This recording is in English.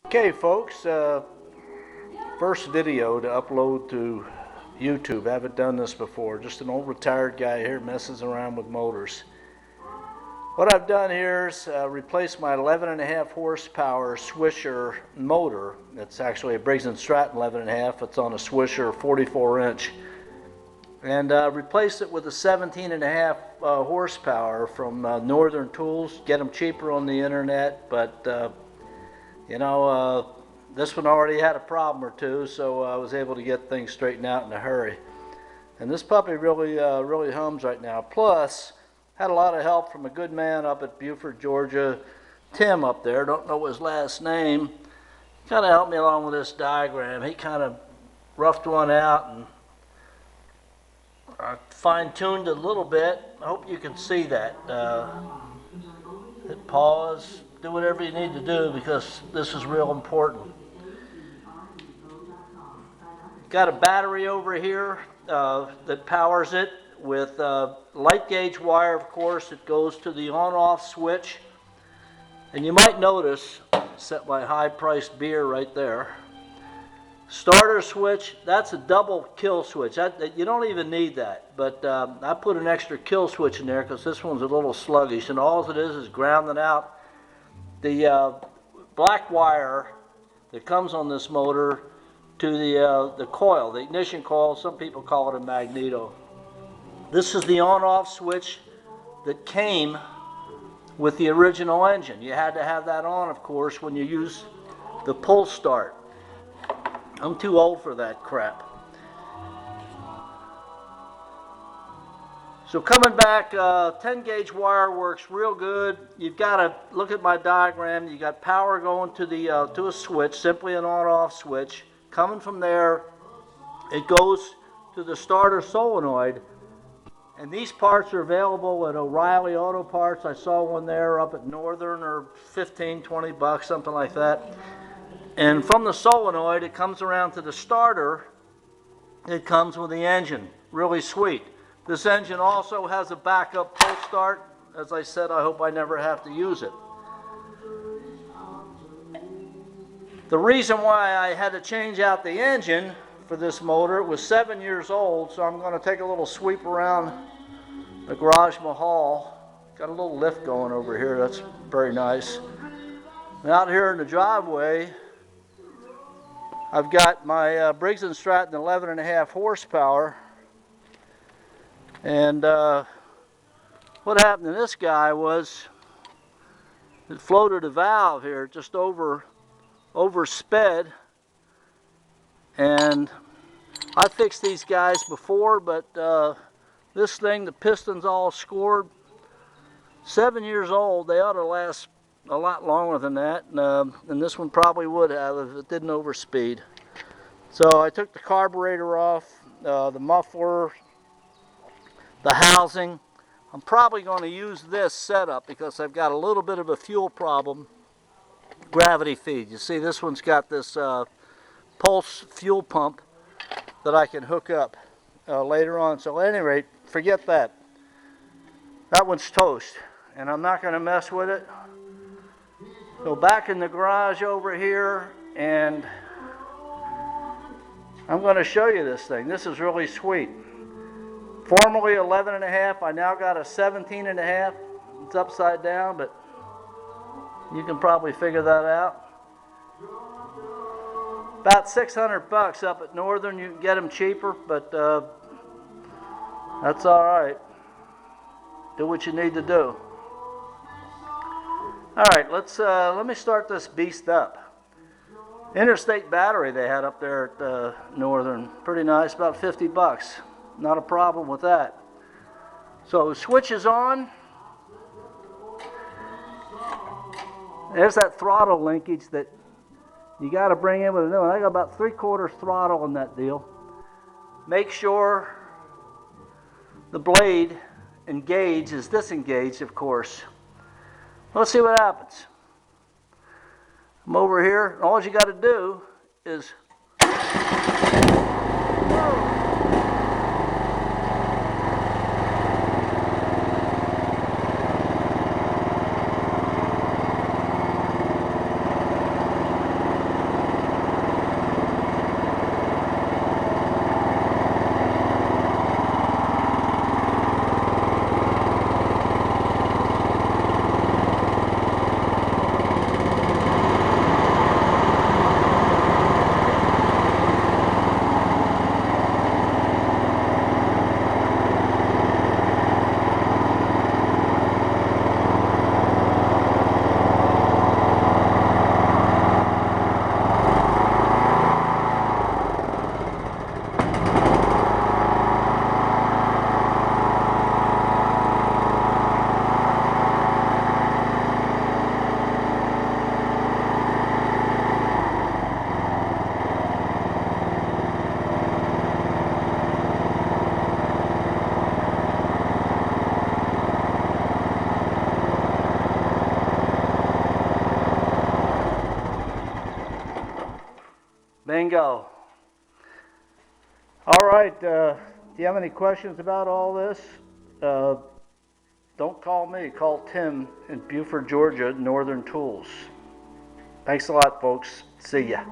Okay, folks, first video to upload to YouTube. I haven't done this before. Just an old retired guy here messes around with motors. What I've done here is replace my 11.5 horsepower Swisher motor. It's actually a Briggs & Stratton 11.5. It's on a Swisher 44-inch. And replace it with a 17.5 horsepower from Northern Tools. Get them cheaper on the internet, but this one already had a problem or two, so I was able to get things straightened out in a hurry. And this puppy really hums right now. Plus, had a lot of help from a good man up at Beaufort, Georgia, Tim up there. Don't know his last name. Kind of helped me along with this diagram. He kind of roughed one out and fine-tuned it a little bit. I hope you can see that. Hit pause. Do whatever you need to do because this is real important. Got a battery over here that powers it with light gauge wire, of course. It goes to the on-off switch. And you might notice, set my high-priced beer right there. Starter switch, that's a double kill switch. You don't even need that, but I put an extra kill switch in there because this one's a little sluggish, and all it is grounding out the black wire that comes on this motor to the coil, the ignition coil. Some people call it a magneto. This is the on-off switch that came with the original engine. You had to have that on, of course, when you use the pull start. I'm too old for that crap. So coming back, 10 gauge wire works real good. You've got to look at my diagram. You got power going to the to a switch, simply an on-off switch. Coming from there, it goes to the starter solenoid. And these parts are available at O'Reilly Auto Parts. I saw one there up at Northern, or 15, 20 bucks, something like that. And from the solenoid, it comes around to the starter. It comes with the engine. Really sweet. This engine also has a backup pull start. As I said, I hope I never have to use it. The reason why I had to change out the engine for this motor, it was 7 years old, so I'm going to take a little sweep around the garage mahal. Got a little lift going over here. That's very nice. And out here in the driveway, I've got my Briggs & Stratton 11.5 horsepower. And what happened to this guy was it floated a valve here, just oversped. And I fixed these guys before, but this thing, the piston's all scored. 7 years old, they ought to last a lot longer than that, and this one probably would have if it didn't overspeed. So I took the carburetor off, the muffler, the housing. I'm probably going to use this setup because I've got a little bit of a fuel problem. Gravity feed. You see, this one's got this pulse fuel pump that I can hook up later on. So at any rate, forget that. That one's toast, and I'm not going to mess with it. So back in the garage over here, and I'm going to show you this thing. This is really sweet. Formerly 11.5, I now got a 17.5. It's upside down, but you can probably figure that out. About 600 bucks up at Northern. You can get them cheaper, but that's all right. Do what you need to do. All right, let me start this beast up. Interstate battery they had up there at Northern. Pretty nice, about 50 bucks. Not a problem with that. So switch is on. There's that throttle linkage that you got to bring in with a new one. I got about 3/4 throttle in that deal. Make sure the blade engage is disengaged, of course. Let's see what happens. I'm over here, and all you got to do is Bingo. All right, do you have any questions about all this? Don't call me, call Tim in Buford, Georgia, Northern Tools. Thanks a lot, folks. See ya.